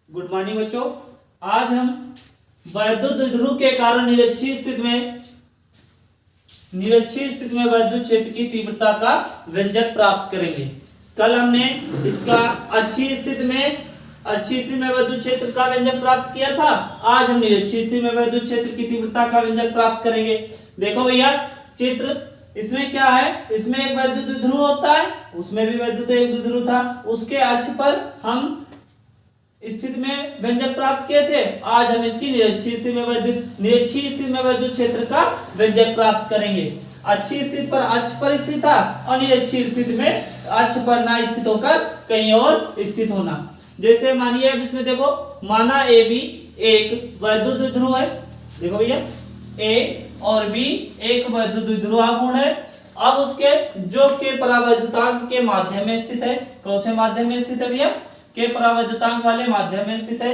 Good morning बच्चों। आज हम वैद्युत द्विध्रुव के कारण निरक्षीय स्थिति में वैद्युत क्षेत्र की तीव्रता का व्यंजक प्राप्त करेंगे। कल हमने इसका अच्छी स्थिति में वैद्युत क्षेत्र का व्यंजक प्राप्त किया था। आज हम निरक्षीय स्थिति में वैद्युत क्षेत्र की तीव्रता का व्यंजक प्राप्त करेंगे। देखो भैया चित्र, इसमें क्या है, इसमें एक वैद्युत द्विध्रुव होता है, उसमें भी वैद्युत एक द्विध्रुव था, उसके अक्ष पर हम स्थिति में व्यंजक प्राप्त किए थे। आज हम इसकी निरक्षीय स्थिति में वैद्युत क्षेत्र का व्यंजक प्राप्त करेंगे। अच्छी स्थिति पर अक्ष पर स्थित था और निरक्षीय स्थिति में अक्ष पर ना स्थित होकर कहीं और स्थित होना। जैसे मानिए अब इसमें देखो, माना ए बी एक वैद्युत द्विध्रुव है। देखो भैया ए और बी एक वैद्युत द्विध्रुवागुण है। अब उसके जो के परावैद्युतांक के माध्यम में स्थित है। कौन से माध्यम में स्थित है भैया? के परावैद्युतांक वाले माध्यम में स्थित है,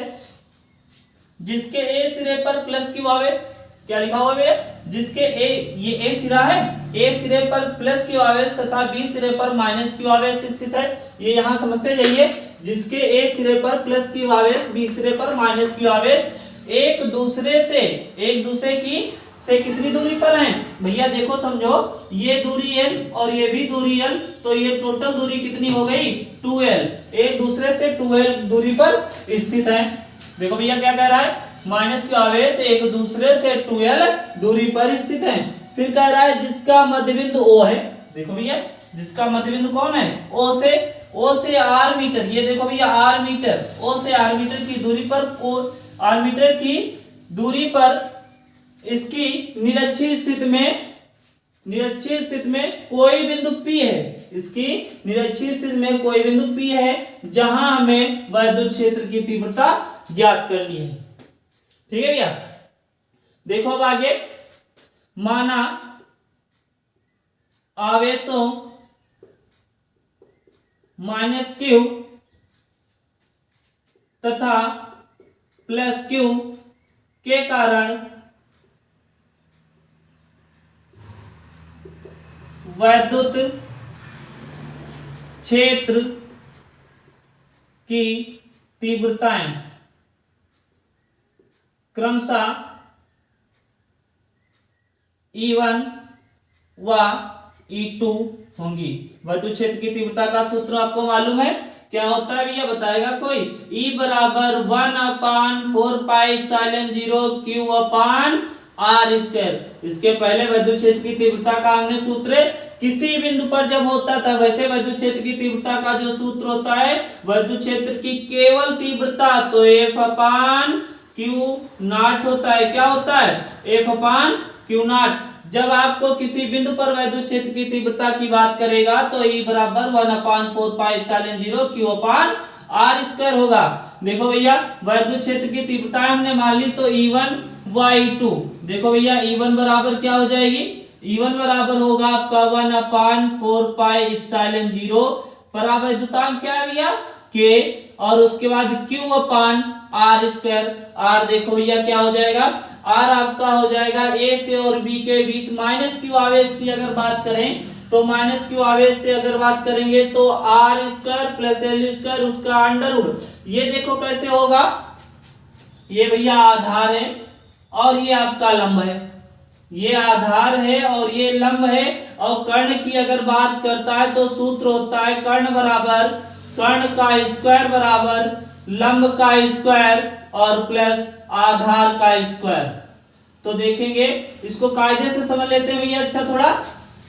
जिसके ए सिरे पर प्लस क्यू आवेश, क्या लिखा हुआ है, जिसके ये ए सिरा है, ए सिरे पर प्लस क्यू आवेश तथा बी सिरे पर माइनस क्यू आवेश स्थित है। ये यहां समझते जाइए, जिसके ए सिरे पर प्लस क्यू आवेश, बी सिरे पर माइनस क्यू आवेश एक दूसरे की से कितनी दूरी पर हैं भैया? देखो समझो, ये दूरी l और ये भी दूरी l, तो ये टोटल दूरी कितनी हो गई? 2l। एक दूसरे से 2l दूरी पर स्थित है। देखो भैया क्या कह रहा है, माइनस के आवेश एक दूसरे से 2l दूरी पर स्थित है। फिर कह रहा है जिसका मध्यबिंदु O है। देखो भैया जिसका मध्यबिंदु कौन है? O से r मीटर। ये देखो भैया r मीटर, O से r मीटर की दूरी पर इसकी निरक्षीय स्थिति में कोई बिंदु P है। इसकी निरक्षीय स्थिति में कोई बिंदु P है जहां हमें वैद्युत क्षेत्र की तीव्रता ज्ञात करनी है। ठीक है भैया, देखो अब आगे, माना आवेशों माइनस क्यू तथा प्लस क्यू के कारण वैद्युत क्षेत्र की तीव्रताएं क्रमशः E1 व E2 होंगी। वैद्युत क्षेत्र की तीव्रता का सूत्र आपको मालूम है, क्या होता है भैया? बताएगा कोई? E बराबर 1/4 पाई एप्सिलॉन 0 Q अपान R स्क्वायर। इसके पहले वैद्युत क्षेत्र की तीव्रता का हमने सूत्र किसी बिंदु पर जब होता था, वैसे वैद्युत क्षेत्र की तीव्रता का जो सूत्र होता है वैद्युत क्षेत्र की केवल तीव्रता, तो F अपान Q नॉट होता है। क्या होता है? F upon Q not. जब आपको किसी बिंदु पर वैद्युत क्षेत्र की तीव्रता की बात करेगा तो E बराबर 1/4 पाई एप्सिलॉन 0 Q अपान R स्क्वायर होगा। देखो भैया वैद्युत क्षेत्र की तीव्रता हमने मान ली, तो E1 व E2। देखो भैया E1 बराबर क्या हो जाएगी? E1 बराबर होगा आपका 1/4 पाई एप्सिलॉन 0, परावैद्युतांक क्या है भैया? K, और उसके बाद Q अपान R स्क्वायर। R देखो भैया क्या हो जाएगा? R आपका हो जाएगा A से और B के बीच माइनस Q आवेश की अगर बात करें तो माइनस Q आवेश से अगर बात करेंगे तो R square plus L square उसका अंडरवुड। ये देखो कैसे होगा, ये भैया आधार है और ये आपका लंब है, ये आधार है और ये लंब है। और कर्ण की अगर बात करता है तो सूत्र होता है कर्ण बराबर कर्ण का स्क्वायर बराबर लंब का स्क्वायर और प्लस आधार का स्क्वायर। तो देखेंगे, इसको कायदे से समझ लेते हैं भैया। अच्छा थोड़ा,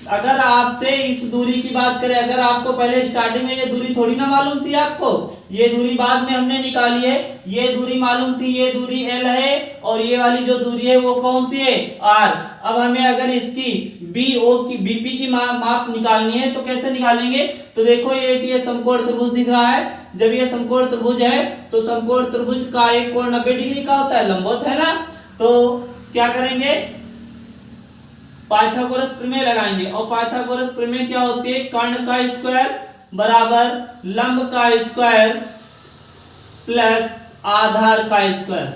अगर आपसे इस दूरी की बात करें, अगर आपको पहले स्टार्टिंग में ये दूरी थोड़ी ना मालूम थी, आपको ये दूरी बाद में हमने निकाली है, ये दूरी मालूम थी, ये दूरी L है और ये वाली जो दूरी है वो कौन सी है? R। अब हमें अगर इसकी BP की माप निकालनी है तो कैसे निकालेंगे? तो देखो ये समकोण त्रिभुज दिख रहा है। जब ये समकोण त्रिभुज है तो समकोण त्रिभुज का एक कोण 90 डिग्री का होता है, लंबवत है ना। तो क्या करेंगे? पाइथागोरस प्रमेय लगाएंगे। और पाइथागोरस प्रमेय क्या होती है? कर्ण का स्क्वायर बराबर लंब का स्क्वायर प्लस आधार का स्क्वायर,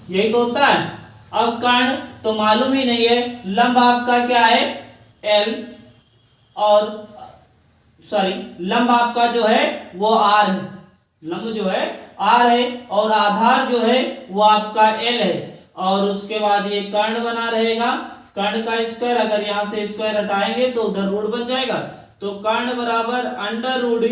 यही तो होता है। अब कर्ण तो मालूम ही नहीं है, लंब आपका क्या है? L, और लंब आपका जो है वो R है। लंब जो है आर है और आधार जो है वो आपका एल है। और उसके बाद ये कर्ण बना रहेगा, कर्ण का स्क्वायर, अगर यहाँ से स्क्वायर हटाएंगे तो उधर रूट बन जाएगा। तो कर्ण बराबर under root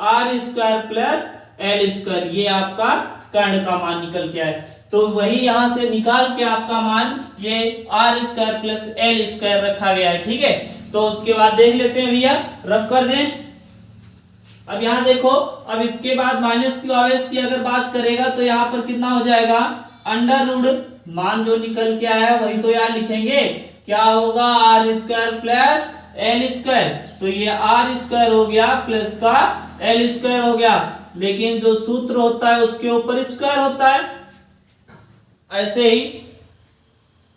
r square plus L square, ये आपका कर्ण का मान निकल के आए। तो वही यहां से निकाल के आपका मान ये r square plus L square रखा गया है। ठीक है, तो उसके बाद देख लेते हैं भैया, रफ कर दें। अब यहां देखो, अब इसके बाद माइनस क्यू आवेश की अगर बात करेगा तो यहाँ पर कितना हो जाएगा, अंडर रूट मान जो निकल के आया वही तो यहाँ लिखेंगे, क्या होगा r square plus L square. तो ये आर स्क्वायर हो गया प्लस का एल स्क्वायर हो गया, लेकिन जो सूत्र होता है उसके ऊपर स्क्वायर होता है। ऐसे ही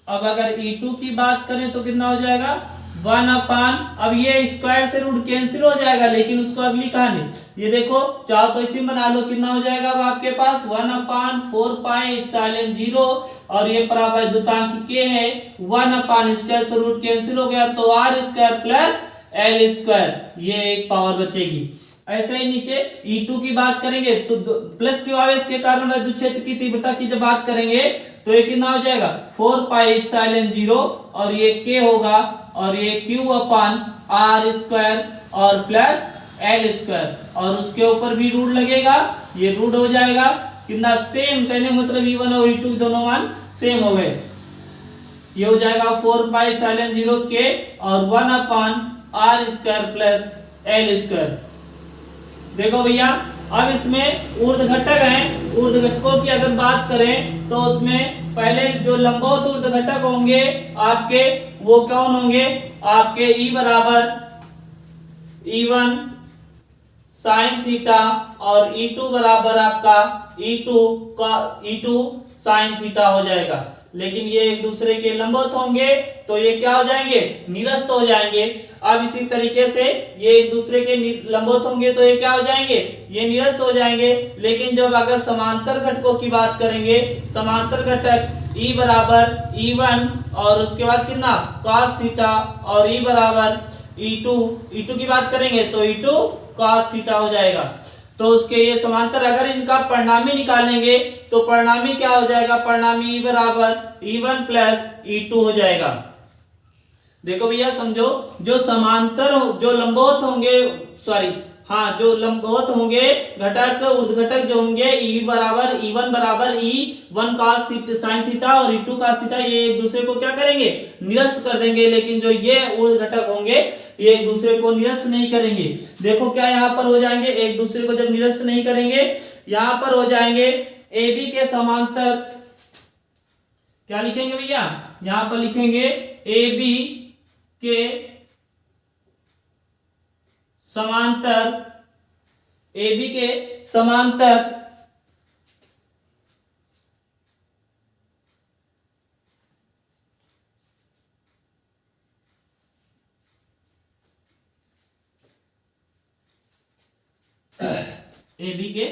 अब अगर E2 की बात करें तो कितना हो जाएगा 1/, अब ये स्क्वायर से रूट कैंसिल हो जाएगा, लेकिन उसको अगली कहानी ये देखो, चाहो तो इसी बना लो, कितना हो जाएगा अब आपके पास 1/4πε0, और ये परावैद्युतांक के है 1/ स्क्वायर से रूट कैंसिल हो गया, तो r square plus L square, ये एक पावर बचेगी। ऐसे ही नीचे E2 की बात करेंगे तो प्लस क्यू आवेश के कारण विद्युत क्षेत्र की तीव्रता की जब बात करेंगे तो ये कितना हो जाएगा 4πε0, और ये k होगा, और ये Q/r स्क्वायर और प्लस एल स्क्वायर, और उसके ऊपर भी रूट लगेगा, ये रूट हो जाएगा कितना सेम, कहने मतलब E1 और E2 दोनों मान सेम हो गए। ये हो जाएगा 4πε0 k और 1/r square plus L square. देखो भैया, अब इसमें ऊर्ध्व घटक हैं, ऊर्ध्व घटकों की अगर बात करें तो उसमें पहले जो लंबवत ऊर्ध्व घटक होंगे आपके, वो कौन होंगे, आपके E बराबर E1 साइन थीटा और E2 बराबर आपका E2 साइन थीटा हो जाएगा। लेकिन ये एक दूसरे के लंबवत होंगे तो ये क्या हो जाएंगे, निरस्त हो जाएंगे। अब इसी तरीके से ये एक दूसरे के लंबवत होंगे तो ये क्या हो जाएंगे, ये निरस्त हो जाएंगे। लेकिन जब अगर समांतर घटकों की बात करेंगे, समांतर घटक E बराबर E1 और उसके बाद कितना cos थीटा और E बराबर E2 की बात करेंगे तो E2 cos थीटा हो जाएगा। तो उसके ये समांतर अगर इनका परिणामी निकालेंगे तो परिणामी क्या हो जाएगा, परिणामी E बराबर E1 प्लस E2 हो जाएगा। देखो भैया समझो, जो समांतर जो लंबवत होंगे, सॉरी हाँ, जो लंबवत होंगे घटक, ऊर्ध्व घटक जो होंगे E1 बराबर E1 cos theta sin theta और E2 cos थीटा, ये एक दूसरे को क्या करेंगे, निरस्त कर देंगे। लेकिन जो ये ऊर्ध्व घटक होंगे ये एक दूसरे को निरस्त नहीं करेंगे। देखो क्या यहाँ पर हो जाएंगे, एक दूसरे को जब निरस्त नहीं करेंगे, यहाँ पर हो जाएंगे AB के समांतर, क्या लिखेंगे भैया, यहाँ पर लिखेंगे AB के समांतर, AB के समांतर AB के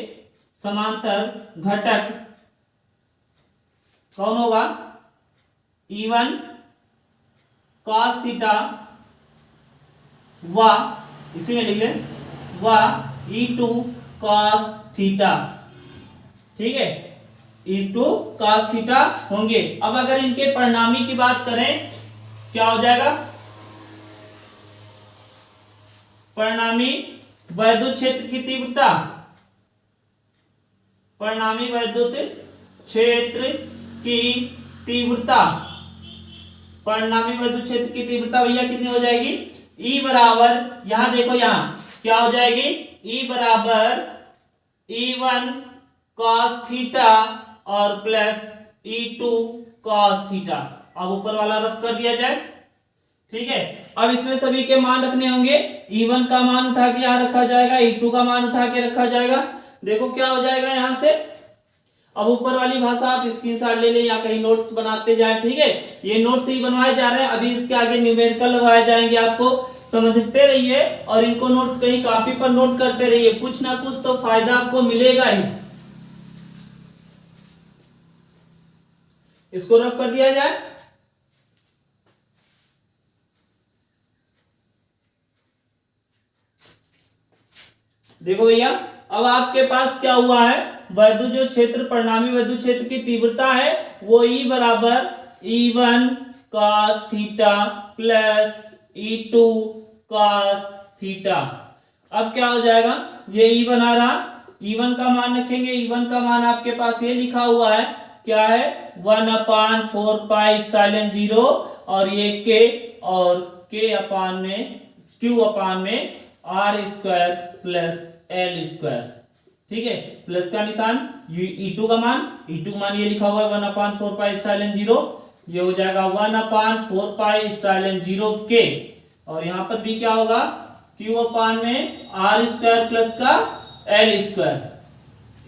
समांतर घटक कौन होगा, E1 cos थीटा व, इसी में लिख लें, व E2 cos थीटा। ठीक है, E2 cos थीटा होंगे। अब अगर इनके परिणामी की बात करें क्या हो जाएगा, परिणामी वैद्युत क्षेत्र की तीव्रता, परिणामी वैद्युत क्षेत्र की तीव्रता, परिणामी वैद्युत क्षेत्र की तीव्रता भैया कितनी हो जाएगी, E बराबर, यहां देखो यहाँ क्या हो जाएगी, E बराबर E1 cos थीटा और प्लस E2 cos थीटा। अब ऊपर वाला रफ कर दिया जाए। ठीक है, अब इसमें सभी के मान रखने होंगे, E1 का मान उठा के यहाँ रखा जाएगा, E2 का मान उठा के रखा जाएगा। देखो क्या हो जाएगा यहां से, अब ऊपर वाली भाषा आप स्क्रीनशॉट ले लें या कहीं नोट्स बनाते जाएं। ठीक है, ये नोट्स ही बनवाए जा रहे हैं, अभी इसके आगे न्यूमेरिकल लगवाए जाएंगे, आपको समझते रहिए और इनको नोट्स कहीं कॉपी पर नोट करते रहिए, कुछ ना कुछ तो फायदा आपको मिलेगा ही। इसको रफ कर दिया जाए। देखो भैया अब आपके पास क्या हुआ है, वैद्युत जो क्षेत्र परिणामी वैद्युत क्षेत्र की तीव्रता है वो E बराबर E1 cos theta plus E2 cos theta. अब क्या हो जाएगा, ये E बना रहा, E1 का मान रखेंगे, E1 का मान आपके पास ये लिखा हुआ है, क्या है 1/4πε0 और ये K और K अपान में Q अपान में R square plus L square. ठीक है, प्लस का निशान, E2 का मान, E2 का मान ये लिखा हुआ है 1/4πε0, ये हो जाएगा 1/4πε0 K और यहाँ पर भी क्या होगा Q अपान में R स्क्वायर प्लस का L स्क्वायर।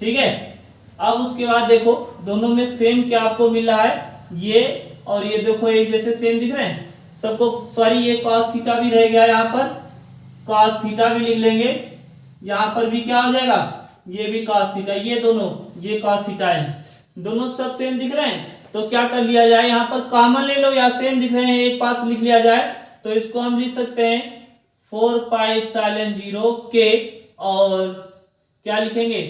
ठीक है, अब उसके बाद देखो दोनों में सेम क्या आपको मिल रहा है, ये और ये देखो एक जैसे सेम दिख रहे हैं सबको, सॉरी ये cos थीटा भी रह गया, यहाँ पर cos थीटा भी लिख लेंगे, यहाँ पर भी क्या हो जाएगा ये भी cos थीटा, ये दोनों ये cos थीटा है, दोनों सब सेम दिख रहे हैं तो क्या कर लिया जाए, यहाँ पर कॉमन ले लो, या सेम दिख रहे हैं एक पास लिख लिया जाए तो इसको हम लिख सकते हैं 4πε0 K और क्या लिखेंगे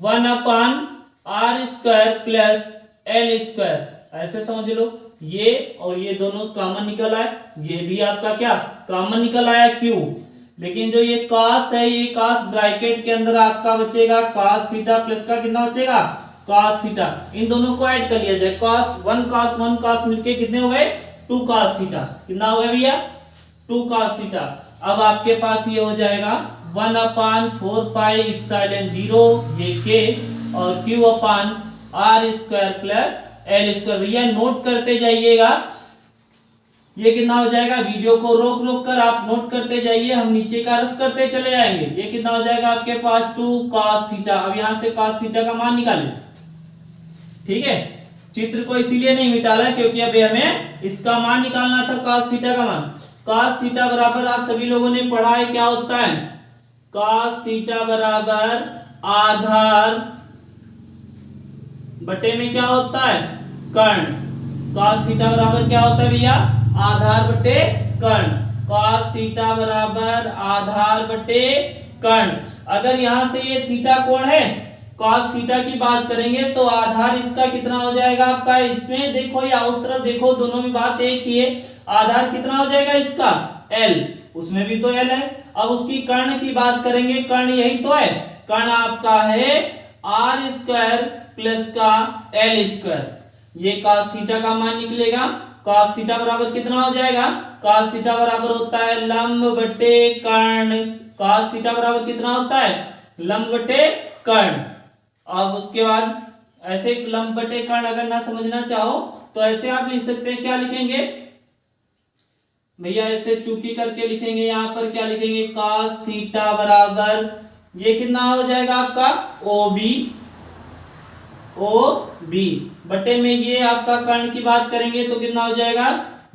1/r square plus L square, ऐसे समझ लो, ये और ये दोनों कॉमन निकल आए, ये भी आपका क्या कॉमन निकल आया Q, लेकिन जो ये cos है ये cos ब्रैकेट के अंदर आपका बचेगा cos थीटा प्लस का कितना बचेगा cos थीटा, इन दोनों को ऐड कर लिया जाए, cos 1 cos मिलके कितने हो गए 2 cos थीटा, कितना हो गया भैया 2 cos थीटा। अब आपके पास ये हो जाएगा 1/4πε0 ये K और Q अपान R square plus L square. भैया नोट करते जाइएगा, ये कितना हो जाएगा, वीडियो को रोक रोक कर आप नोट करते जाइए, हम नीचे का रफ करते चले जाएंगे। ये कितना हो जाएगा आपके पास 2 cos थीटा। अब यहां से cos थीटा का मान निकालें, ठीक है, चित्र को इसीलिए नहीं मिटाला क्योंकि अभी हमें इसका मान निकालना था cos थीटा का मान। cos थीटा बराबर आप सभी लोगों ने पढ़ा है क्या होता है, cos थीटा बराबर आधार बटे में क्या होता है कर्ण। cos थीटा बराबर क्या होता है भैया आधार बटे कर्ण। cos थीटा बराबर आधार बटे कर्ण। अगर यहां से ये थीटा कोण है, cos थीटा की बात करेंगे तो आधार इसका कितना हो जाएगा आपका, इसमें देखो या उस तरफ देखो दोनों में बात एक ही है, आधार कितना हो जाएगा इसका L, उसमें भी तो L है। अब उसकी कर्ण की बात करेंगे, कर्ण यही तो है, कर्ण आपका है R स्क्वायर प्लस का L स्क्वायर। ये cos थीटा का मान निकलेगा, cos थीटा बराबर कितना हो जाएगा, cos थीटा बराबर होता है लंब बटे कर्ण। cos थीटा बराबर कितना होता है लंब बटे कर्ण। अब उसके बाद ऐसे लंब बटे कर्ण अगर ना समझना चाहो तो ऐसे आप लिख सकते हैं, क्या लिखेंगे भैया, ऐसे चूकी करके लिखेंगे, यहाँ पर क्या लिखेंगे cos थीटा बराबर ये कितना हो जाएगा आपका OB बटे में ये आपका कर्ण की बात करेंगे तो कितना हो जाएगा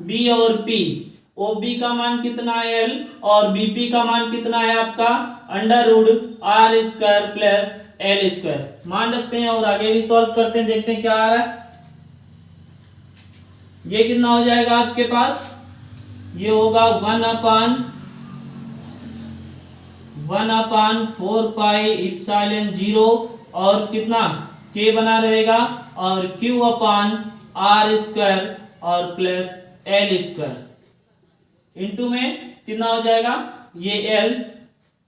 B और P। OB का मान कितना है L और BP का मान कितना है आपका √R square plus L square. मान रखते हैं और आगे भी सॉल्व करते हैं, देखते हैं क्या आ रहा है। ये कितना हो जाएगा आपके पास, ये होगा 1/4πε0 और कितना K बना रहेगा और Q अपान R स्क्वायर और प्लस L स्क्वायर इंटू में कितना हो जाएगा ये L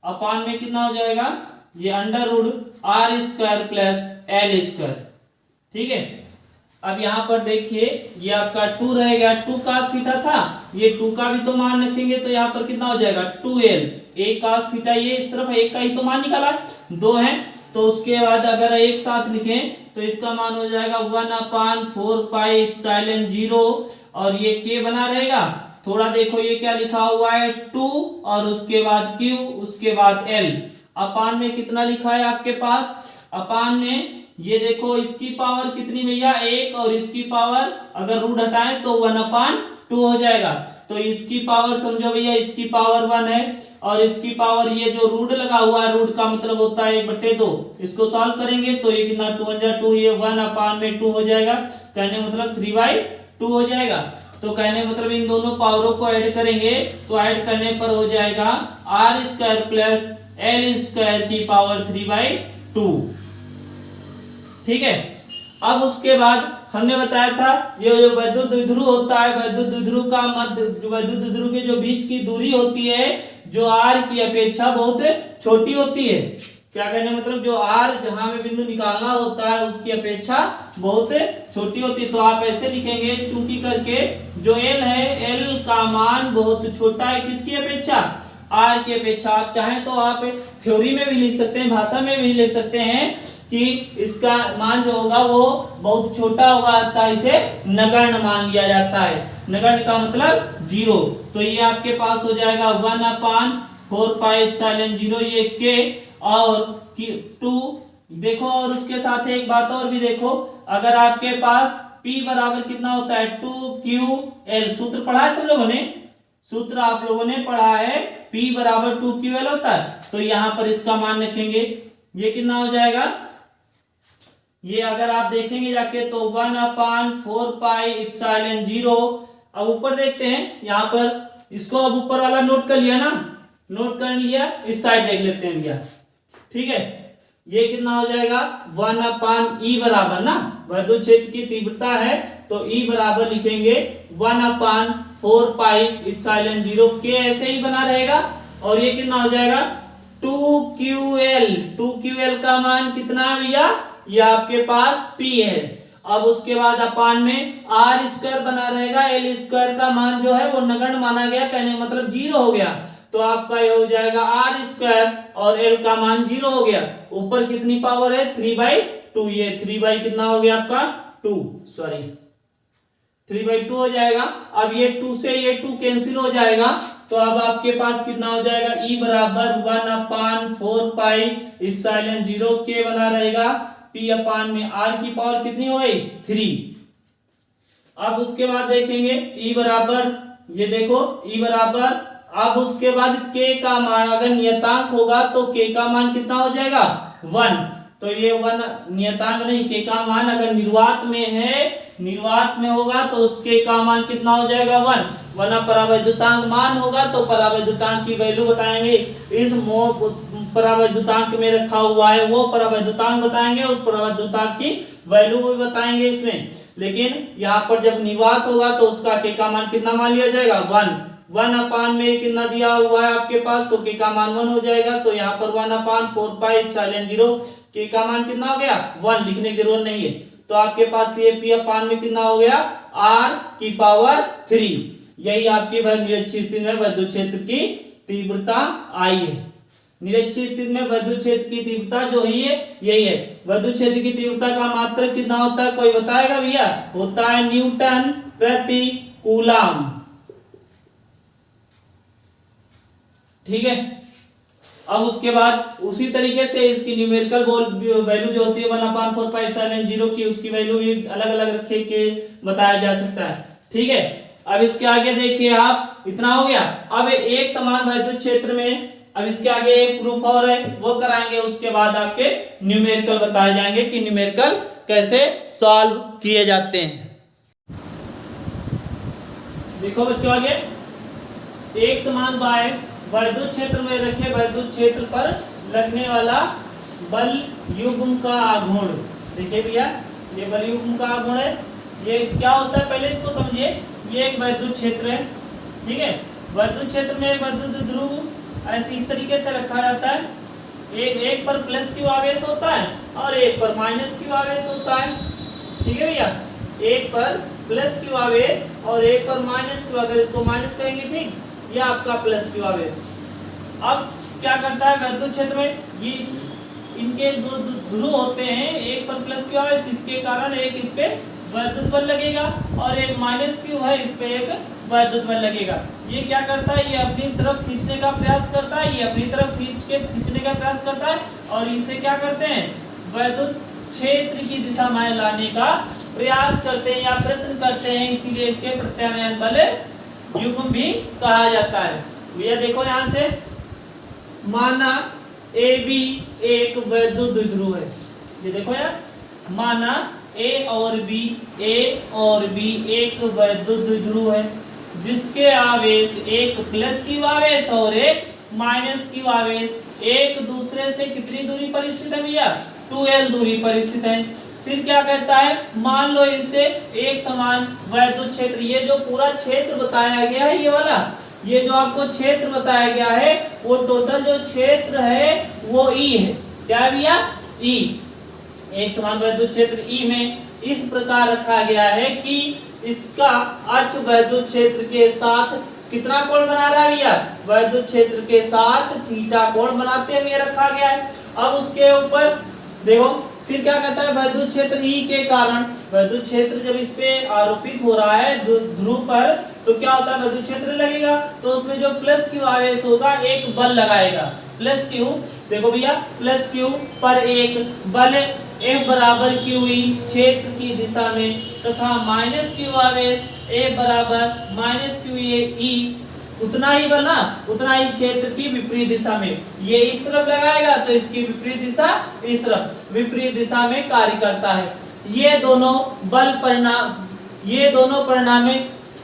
अपान में कितना हो जाएगा ये √R square plus L square. ठीक है, अब यहाँ पर देखिए ये आपका 2 रहेगा, 2 cos थीटा था, ये 2 का भी तो मान रखेंगे तो यहाँ पर कितना हो जाएगा 2L। एक cos थीटा ये इस तरफ एक का ही तो मान निकाला, 2 है तो उसके बाद अगर एक साथ लिखें तो इसका मान हो जाएगा 1/4πε0 और ये K बना रहेगा। थोड़ा देखो ये क्या लिखा हुआ है 2 और उसके बाद Q उसके बाद L। अपान में कितना लिखा है आपके पास, अपान में ये देखो इसकी पावर कितनी भैया 1 और इसकी पावर अगर रूट हटाएं तो 1/2 हो जाएगा। तो इसकी पावर समझो भैया इसकी पावर 1 है और इसकी पावर ये जो रूट लगा हुआ है, रूट का मतलब होता है 1/2। इसको सॉल्व करेंगे तो ये कितना 2 ये 1/2 हो जाएगा, कहने मतलब 3/2 हो जाएगा। तो कहने मतलब इन दोनों पावरों को ऐड करेंगे तो ऐड करने पर हो जाएगा R स्क्वायर प्लस L²3/2। ठीक है। अब उसके बाद हमने बताया था ये जो वैद्युत द्विध्रुव होता है, वैद्युत द्विध्रुव का मध्य, जो वैद्युत द्विध्रुव के जो बीच की दूरी होती है जो r की अपेक्षा बहुत छोटी होती है। क्या कहने मतलब जो r जहां में बिंदु निकालना होता है उसकी अपेक्षा बहुत छोटी होती है। तो आप ऐसे लिखेंगे चूंकि करके जो l है, l का मान बहुत छोटा है किसकी अपेक्षा, r की अपेक्षा। आप चाहें तो आप थ्योरी में भी लिख सकते हैं, भाषा में भी लिख सकते हैं कि इसका मान जो होगा वो बहुत छोटा होगा, अतः इसे नगण्य मान लिया जाता है। नगण्य का मतलब 0। तो ये आपके पास हो जाएगा 1/4πε0 ये k और 2। देखो और उसके साथ एक बात और भी देखो, अगर आपके पास p बराबर कितना होता है 2ql, सूत्र पढ़ा है सब लोगों ने, सूत्र आप लोगों ने पढ़ा है p बराबर 2ql होता है। तो यहां पर इसका मान रखेंगे, ये कितना हो जाएगा, ये अगर आप देखेंगे जाके तो 1/4πε0। अब ऊपर देखते हैं यहाँ पर, इसको अब ऊपर वाला नोट कर लिया ना, नोट कर लिया, इस साइड देख लेते हैं भैया। ठीक है, ये कितना हो जाएगा 1/e बराबर ना, वैद्युत क्षेत्र की तीव्रता है तो e बराबर लिखेंगे 1/4πε0, के ऐसे ही बना रहेगा। और ये कितना हो जाएगा 2ql, 2ql का मान कितना है भैया, ये आपके पास p है। अब उसके बाद अपान में r² बना रहेगा, l² का मान जो है वो नगण्य माना गया, कहने मतलब 0 हो गया। तो आपका ये हो जाएगा r² और l का मान 0 हो गया। ऊपर कितनी पावर है 3/2, ये 3 कितना हो गया आपका 2, सॉरी 3/2 हो जाएगा। अब ये 2 से ये 2 कैंसिल हो जाएगा, तो अब आपके पास कितना हो जाएगा e बराबर 1/4πε0 के बना रहेगा, p अपान में r की पावर कितनी हो गई 3। अब उसके बाद देखेंगे e बराबर, ये देखो e बराबर, अब उसके बाद k का मान अगर नियतांक होगा तो k का मान कितना हो जाएगा 1। तो ये 1 नियतांक नहीं, k का मान अगर निर्वात में है, निर्वात में होगा तो उसके का मान कितना हो जाएगा 1। वरना परावैद्युतांक मान होगा तो परावैद्युतांक की वैल्यू बताएंगे, इस परावैद्युतांक में रखा हुआ है वो परावैद्युतांक बताएंगे, उस परावैद्युतांक की वैल्यू भी बताएंगे इसमें। लेकिन यहाँ पर जब निर्वात होगा तो उसका के का मान कितना मान लिया जाएगा 1 अपान में कितना दिया हुआ है आपके पास, तो के का मान 1 हो जाएगा। तो यहाँ पर 1/4πε0 के का मान कितना हो गया 1, लिखने की जरूरत नहीं है। तो आपके पास ये p अपान में कितना हो गया r⁴। यही आपकी निरक्षीय स्थिति में वैद्युत क्षेत्र की तीव्रता आई है। निरक्षीय स्थिति में वैद्युत क्षेत्र की तीव्रता जो ही है यही है। वैद्युत क्षेत्र की तीव्रता का मात्रक कितना होता है, कोई बताएगा भैया, होता है न्यूटन प्रति कूलम। ठीक है, अब उसके बाद उसी तरीके से इसकी न्यूमेरिकल वैल्यू जो होती है 1/4πε0 की, उसकी वैल्यू भी अलग अलग रखे के बताया जा सकता है। ठीक है, अब इसके आगे देखिए आप, इतना हो गया। अब एक समान वैद्युत क्षेत्र में अब इसके आगे एक प्रूफ और है वो कराएंगे, उसके बाद आपके न्यूमेरिकल बताए जाएंगे कि न्यूमेरिकल कैसे सॉल्व किए जाते हैं। देखो बच्चों आगे, एक समान बाय वैद्युत क्षेत्र में रखे वैद्युत क्षेत्र पर लगने वाला बल युग्म का आघूर्ण। देखिए भैया, ये बल युग्म का आघूर्ण है। ये क्या होता है पहले इसको समझिए। ये एक वैद्युत क्षेत्र है, ठीक है। वैद्युत क्षेत्र में वैद्युत ध्रुव ऐसे इस तरीके से रखा जाता है, एक पर प्लस क्यू आवेश होता है और एक पर माइनस क्यू आवेश होता है। ठीक है भैया, एक पर प्लस क्यू आवेश और एक पर माइनस क्यू, अगर इसको माइनस कहेंगे, ठीक, ये आपका प्लस क्यू आवेश। अब क्या करता है वैद्युत क्षेत्र में, ये इनके दो ध्रुव होते हैं, एक पर प्लस क्यू आवेश, इसके कारण एक इस पे वैद्युत बल लगेगा और एक माइनस क्यू है, इस पे एक वैद्युत बल लगेगा। ये क्या करता है, ये अपनी तरफ खींचने का प्रयास करता है, ये अपनी तरफ खींचने का प्रयास करता है और इसे क्या करते हैं, वैद्युत क्षेत्र की दिशा में लाने का प्रयास करते हैं या प्रयत्न करते हैं, इसीलिए इसे प्रत्यानयन बल युग्म भी कहा जाता है। भैया देखो यहाँ से, माना AB एक वैद्युत द्विध्रुव है, ये देखो यार, माना A और B एक वैद्युत द्विध्रुव है जिसके आवेश एक प्लस क्यू आवेश और एक माइनस क्यू आवेश एक दूसरे से कितनी दूरी पर स्थित है भैया, 2l दूरी पर स्थित है। फिर क्या कहता है, मान लो इसे एक समान वैद्युत क्षेत्र, ये जो पूरा क्षेत्र बताया गया है, ये वाला, ये जो आपको क्षेत्र बताया गया है, वो टोटल जो क्षेत्र है वो E है। क्या है भैया, E। एक समान वैद्युत क्षेत्र E में इस प्रकार रखा गया है कि इसका अक्ष वैद्युत क्षेत्र के साथ कितना कोण बना रहा है भैया, वैद्युत क्षेत्र के साथ थीटा कोण बनाते हुए रखा गया है। अब उसके ऊपर देखो फिर क्या कहता है, वैद्युत क्षेत्र E के कारण, वैद्युत क्षेत्र जब इस पे आरोपित हो रहा है ध्रुव पर, तो क्या होता है, वैद्युत क्षेत्र लगेगा, तो उसमें जो प्लस क्यू आवेश होगा एक बल लगाएगा, प्लस क्यू। देखो भैया, प्लस क्यू पर एक बल F बराबर QE क्षेत्र की दिशा में, तथा माइनस क्यू आवेश F बराबर माइनस QE उतना ही बल ना, उतना ही क्षेत्र की विपरीत दिशा में। ये इस तरफ लगाएगा तो इसकी विपरीत दिशा इस तरफ, विपरीत दिशा में कार्य करता है। ये दोनों बल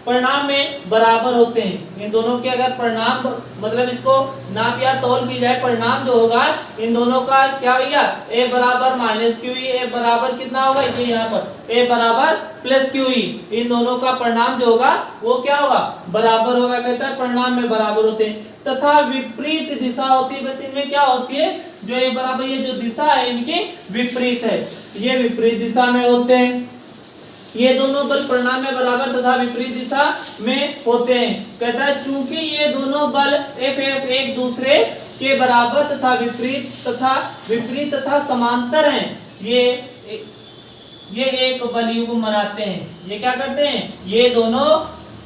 परिणाम में बराबर होते हैं। इन दोनों के अगर परिणाम मतलब इसको नाप या तौल की जाए, परिणाम जो होगा इन दोनों का क्या भैया, A बराबर माइनस QE, A बराबर कितना होगा, ये यहाँ पर A बराबर प्लस QE, इन दोनों का परिणाम जो होगा वो क्या होगा, बराबर होगा। कहता है परिणाम में बराबर होते हैं, तथा विपरीत दिशा होती है। बस इनमें क्या होती है, जो A बराबर ये जो दिशा है इनकी विपरीत है, ये विपरीत दिशा में होते हैं। ये दोनों बल परिणाम में बराबर तथा विपरीत दिशा में होते हैं। कहता है चूंकि ये दोनों बल F एक दूसरे के बराबर तथा विपरीत तथा समांतर हैं, ये एक बल युग्म बनाते हैं। ये क्या करते हैं, ये दोनों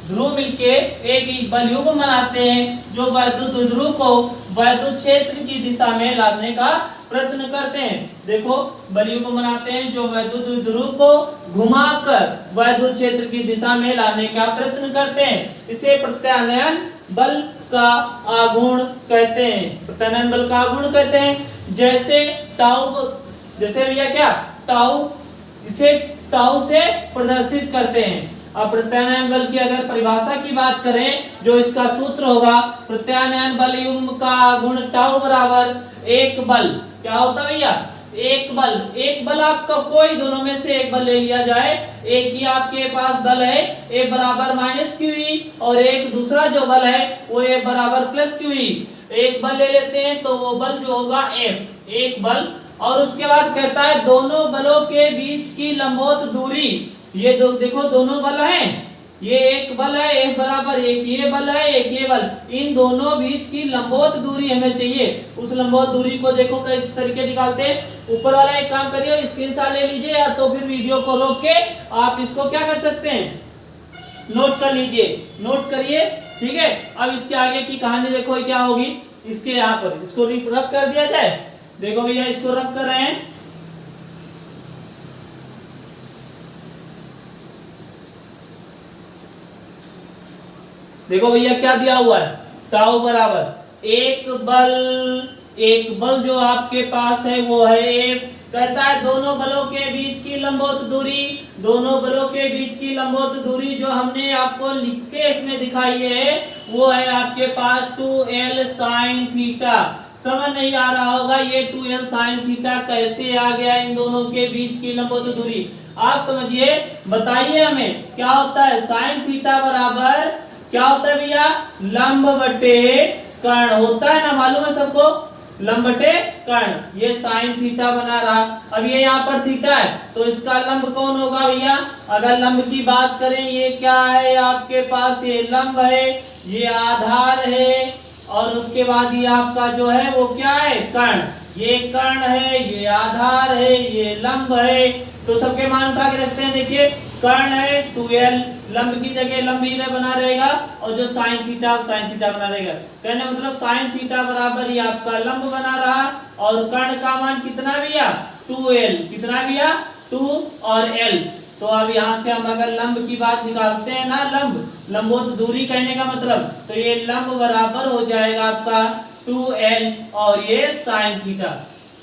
ध्रुव मिलके एक बल युग्म बनाते हैं, जो वैद्युत ध्रुव को वैद्युत क्षेत्र की दिशा में लाने का प्रयत्न करते हैं। देखो बल युग्म बनाते हैं जो वैद्युत ध्रुव को घुमाकर वैद्युत क्षेत्र की दिशा में लाने का प्रयत्न करते हैं। इसे प्रत्यानयन बल का आघूर्ण कहते हैं, प्रत्यानयन बल का आघूर्ण कहते हैं। जैसे भैया क्या, टाउ, इसे टाउ से प्रदर्शित करते हैं। अब प्रत्यानयन बल की अगर परिभाषा की बात करें, जो इसका सूत्र होगा, प्रत्यानयन बल युग्म का गुण टाउ बराबर एक बल, क्या होता है भैया, एक बल आपका कोई दोनों में से एक बल ले लिया जाए। एक ही आपके पास बल है A बराबर माइनस QE, और एक दूसरा जो बल है वो A बराबर प्लस QE। एक बल ले लेते हैं तो वो बल जो होगा F, एक बल। और उसके बाद कहता है दोनों बलों के बीच की लंबवत दूरी, ये देखो दोनों बल हैं, ये एक बल है F बराबर एक ये बल है एक ये बल, इन दोनों बीच की लंबवत दूरी हमें चाहिए। उस लंबवत दूरी को देखो किस तरीके निकालते हैं। ऊपर वाला एक काम करिए, स्क्रीनशॉट ले लीजिए, या तो फिर वीडियो को रोक के आप इसको क्या कर सकते हैं, नोट कर लीजिए, नोट करिए, ठीक है। अब इसके आगे की कहानी देखो क्या होगी। इसके यहाँ पर इसको रफ कर दिया जाए। देखो भैया इसको रफ कर रहे हैं। देखो भैया क्या दिया हुआ है, टाउ बराबर एक बल जो आपके पास है वो है F। कहता है दोनों बलों के बीच की लंबवत दूरी, दोनों बलों के बीच की लंबवत दूरी जो हमने आपको लिख के इसमें दिखाई है वो है आपके पास 2l sin थीटा। समझ नहीं आ रहा होगा ये 2l sin थीटा कैसे आ गया, इन दोनों के बीच की लंबवत दूरी आप समझिए, बताइए हमें क्या होता है। sin थीटा बराबर क्या होता है भैया, लंब बटे कर्ण होता है ना, मालूम है सबको, लंब बटे कर्ण। ये साइन थीटा बना रहा। अब ये यहाँ पर थीटा है तो इसका लंब कौन होगा भैया, अगर लंब की बात करें ये क्या है आपके पास, ये लंब है, ये आधार है, और उसके बाद ये आपका जो है वो क्या है, कर्ण। ये कर्ण है, ये आधार है, ये लंब है। तो सबके मान उठा के रखते हैं। देखिए कर्ण है 2l, लंब की जगह लंब ही बना रहेगा, और जो साइन थीटा बना रहेगा। कहने मतलब साइन थीटा बराबर ये आपका लंब बना रहा, और कर्ण का मान कितना भैया 2l, कितना भैया 2 और l। तो अब यहाँ से हम अगर लंब की बात निकालते हैं ना, लंबवत दूरी कहने का मतलब, तो ये लंब बराबर हो जाएगा आपका 2l और ये साइन थीटा।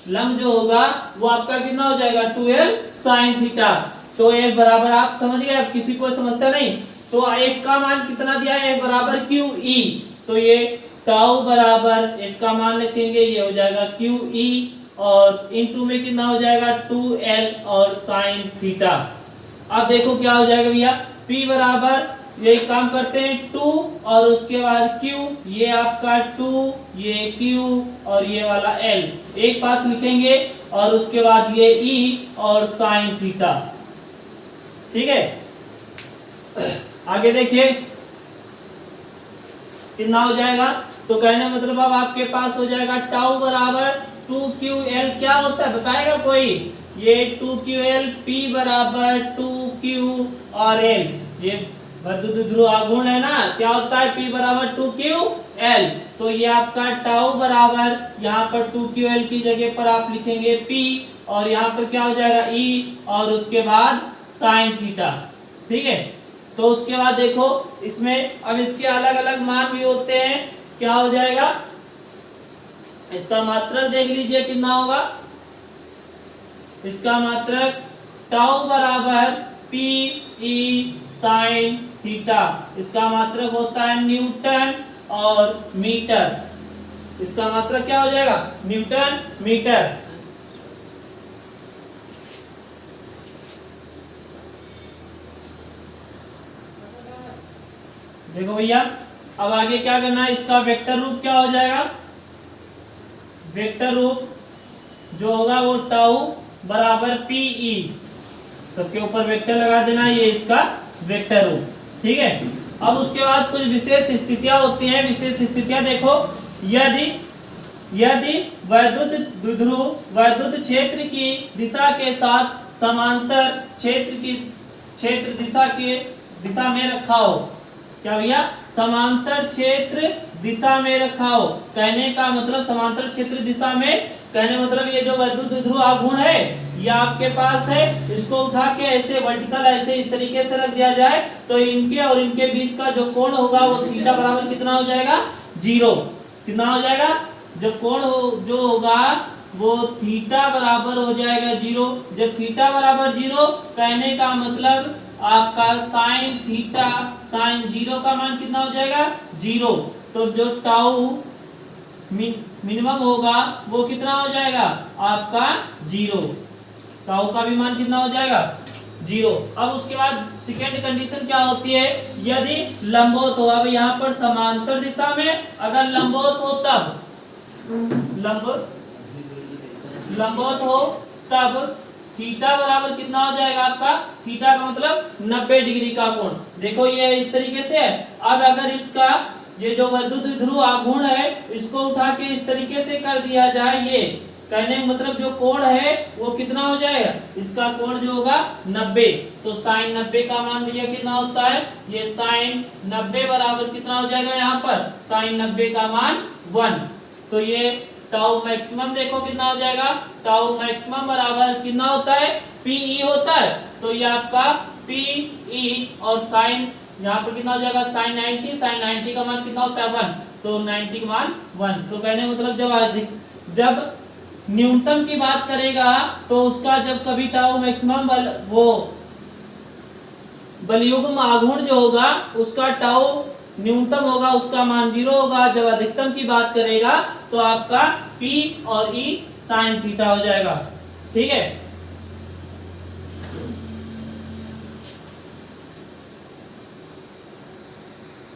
लंब जो होगा वो आपका कितना हो जाएगा 2l साइन थीटा। तो F बराबर आप समझ गए, अब किसी को समझता नहीं। तो F का मान कितना दिया है, F बराबर QE, तो ये टाउ बराबर इसका मान लिखेंगे, ये हो जाएगा क्यू ई, और इनटू में कितना हो जाएगा 2l और साइन थीटा। अब देखो क्या हो जाएगा भैया, p बराबर, ये काम करते हैं 2 और उसके बाद q, ये आपका 2, ये q और ये वाला l एक पास लिखेंगे, और उसके बाद ये e और साइन थीटा। ठीक है, आगे देखिए कितना हो जाएगा। तो कहने मतलब अब आपके पास हो जाएगा टाउ बराबर 2ql, क्या होता है बताएगा कोई, ये 2ql, p बराबर 2q और l, ये वैद्युत ध्रुव आघूर्ण है ना, क्या होता है p बराबर 2ql, तो ये आपका टाउ बराबर यहाँ पर 2ql की जगह पर आप लिखेंगे p, और यहाँ पर क्या हो जाएगा e और उसके बाद साइन थीटा। ठीक है, तो उसके बाद देखो इसमें अब इसके अलग अलग मान भी होते हैं, क्या हो जाएगा, इसका मात्रक देख लीजिए कितना होगा, इसका मात्रक टाउ बराबर पी ई साइन थीटा, इसका मात्रक होता है न्यूटन और मीटर, इसका मात्रक क्या हो जाएगा न्यूटन मीटर। देखो भैया अब आगे क्या करना है, इसका वेक्टर रूप क्या हो जाएगा, वेक्टर रूप जो होगा वो टाउ बराबर पी ई, सबके ऊपर वेक्टर लगा देना, ये इसका वेक्टर रूप। ठीक है, अब उसके बाद कुछ विशेष स्थितियां होती हैं, विशेष स्थितियां देखो, यदि यदि वैद्युत ध्रुव वैद्युत क्षेत्र की दिशा के साथ समांतर क्षेत्र दिशा में रखा हो, क्या भैया समांतर क्षेत्र दिशा में रखा हो, कहने का मतलब समांतर क्षेत्र दिशा में, कहने मतलब ये जो वैद्युत ध्रुव आघूर्ण है ये आपके पास है, इसको उठा के ऐसे वर्टिकल ऐसे इस तरीके से रख दिया जाए, तो इनके और इनके बीच का जो कोण होगा वो थीटा बराबर कितना हो जाएगा 0, कितना हो जाएगा, जो कोण जो होगा वो थीटा बराबर हो जाएगा 0। जब थीटा बराबर 0, कहने का मतलब आपका साइन थीटा साइन 0 का मान कितना हो जाएगा 0, तो जो टाउ मिनिमम होगा वो कितना हो जाएगा आपका 0, टाउ का भी मान कितना हो जाएगा 0। अब उसके बाद सेकेंड कंडीशन क्या होती है, यदि लंबवत हो, अब यहाँ पर समांतर दिशा में अगर लंबवत हो तब लंबवत हो तब थीटा बराबर कितना हो जाएगा आपका, थीटा का मतलब 90 डिग्री का कोण। देखो ये इस तरीके से है, अब अगर इसका ये जो वैद्युत ध्रुव आघूर्ण है इसको उठा के इस तरीके से कर दिया जाए, ये कहने मतलब जो कोण है वो कितना हो जाएगा, इसका कोण जो होगा 90, तो साइन 90 का मान भैया कितना होता है, ये साइन 90 बराबर कितना हो जाएगा, यहाँ पर साइन 90 का मान 1, तो ये टाउ मैक्सिमम देखो कितना हो जाएगा, टाउ मैक्सिमम बराबर कितना होता है पीई होता है, तो ये आपका पीई और साइन यहाँ पर कितना हो जाएगा साइन 90, साइन 90 का मान कितना होता है 1, तो 90 का मान 1, तो कहने मतलब जब न्यूनतम की बात करेगा तो उसका जब कभी टाउ मैक्सिमम वो बलयुग्म आघूर्ण जो होगा उसका टाउ न्यूनतम होगा उसका मान 0 होगा, जब अधिकतम की बात करेगा तो आपका P और E साइन थीटा हो जाएगा। ठीक है,